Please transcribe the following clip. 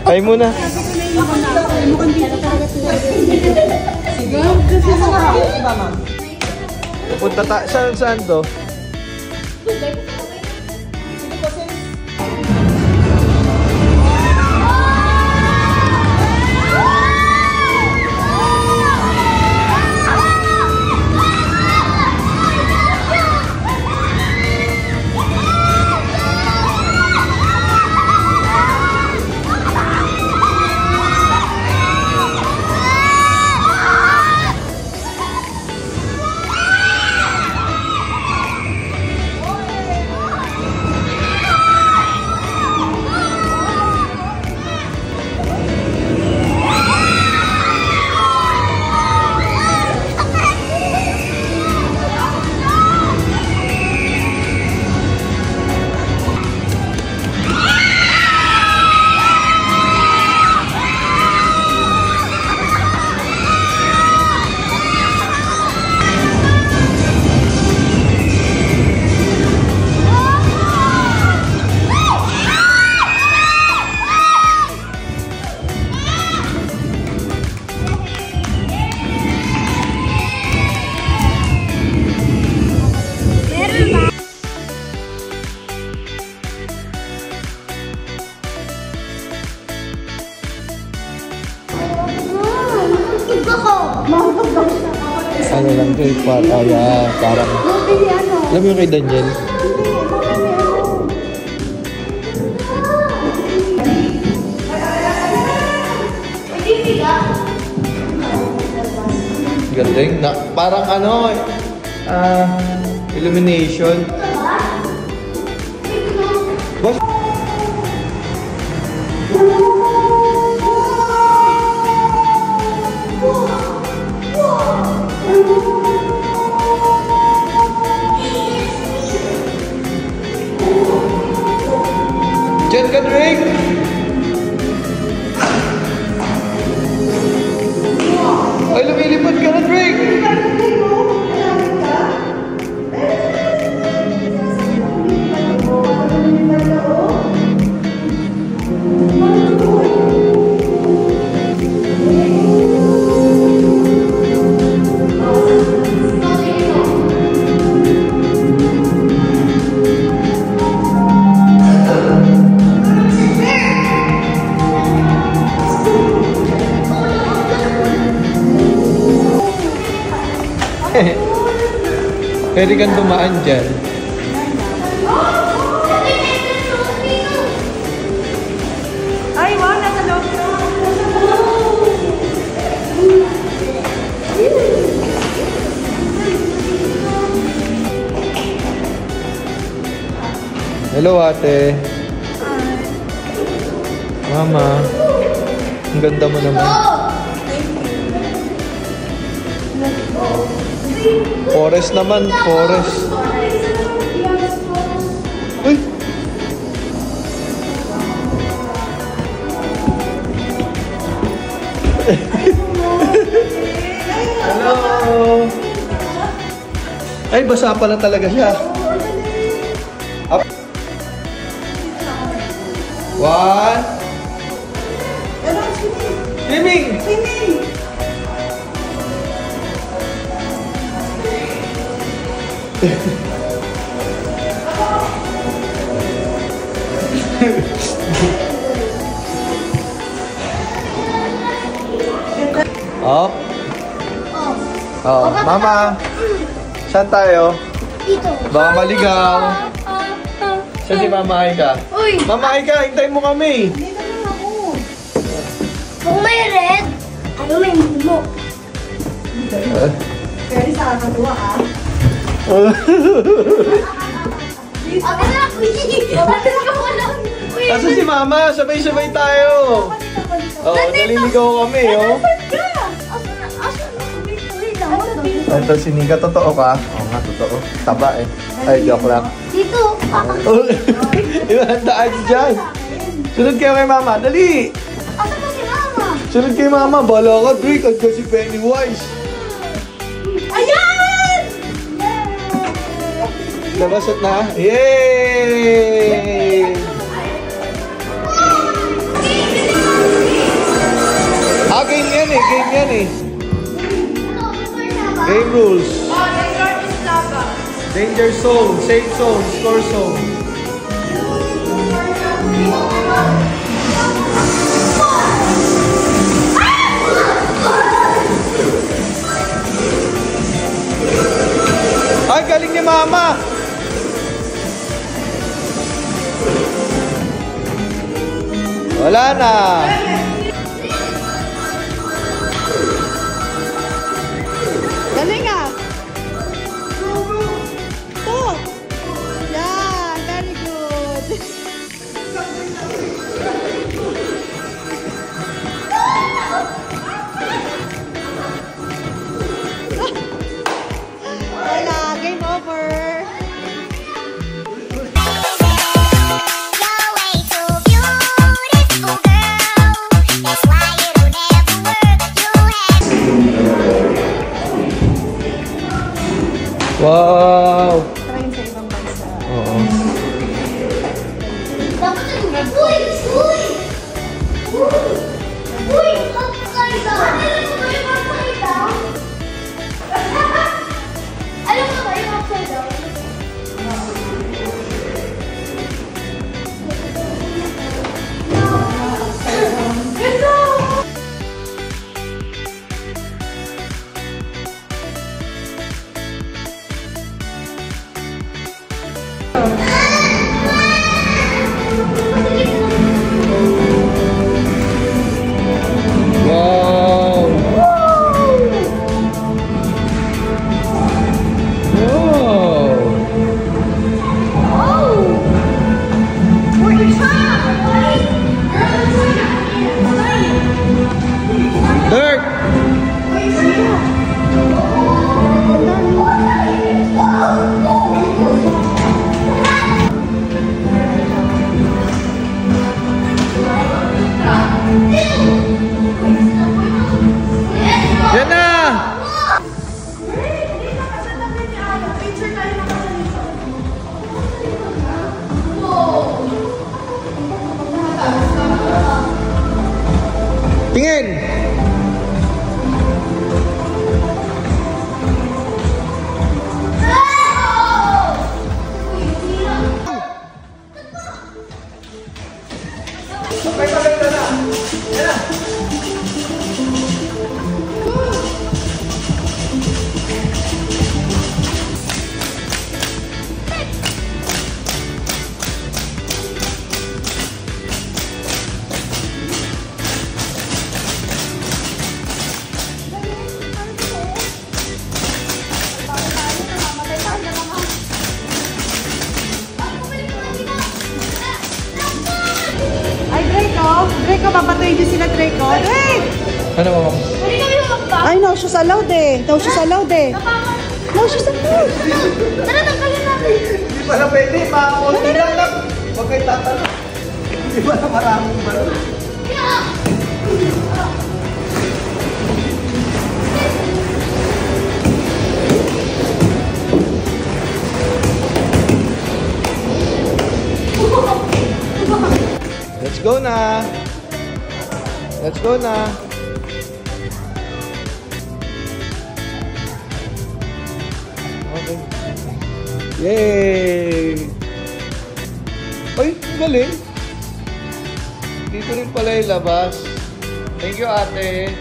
Kain muna. Punta tayo. Saan to? Ano lang ito, parang alam mo yung kay Daniel? Galing na, parang ano, illumination. Boss. Diyan ka, Drake! Ay, lumilipad ka na, Drake! Pwede kang dumaan dyan. Ay, wow, nasa loob. Hello, ate. Mama. Ang ganda mo naman. Forest naman, forest. Uy! Hello! Ay, basa pala talaga siya. Up. 1. Swimming! Swimming! Up. Oh, mama. Saan tayo? Dito. Baka maligaw. Saan si Mama Aika? Uy! Mama Aika, hintayin mo kami. Dito lang ako. Kung may red, ano may mo? Pwede sa katuwa, ha? Ate na, uy! Ate na ko lang! Asa si Mama? Sabay-sabay tayo. Oh, naliligaw kami, oh. Ito si Nika, totoo ka? Oo nga, totoo. Taba eh. Ay, joke lang. Dito! Ilandaan dyan. Sunod kayo kay Mama, dali! Asa ba si Mama? Sunod kay Mama, bala ka, Drake, at kasi Pennywise. Ayan! Labasat na? Yay! yan eh. Game yan eh. Game rules. Oh, the short is lava. Danger zone, safe zone, score zone. Ay, galing ni Mama! Wala na! Galing ah. Two. Yeah, very good. Wala, game over. You're way too beautiful, girl. That's why it'll never work. You have Wow! Try sa ibang bansa. Oo. dapat uy! Uy! Uy! Magpapakita! Alam mo ba yung magpapakita? Alam mo ba yung magpapakita? Wow! Dirk! Yan na! Tingin! Ay, Draco. Draco, papatuloy din sila, Draco. Drake! Ano mo? Pwede kami magpapakita. Ay, no shoes allowed eh. No shoes allowed eh. No shoes allowed. Tara, tanggalin natin. Hindi pala pwede, konti lang lang. Huwag kayo tatanong. Hindi pala maraming balon. Let's go na. Let's go na. Okay. Yay! Ay, ang galing. Dito rin pala yung labas. Thank you, ate.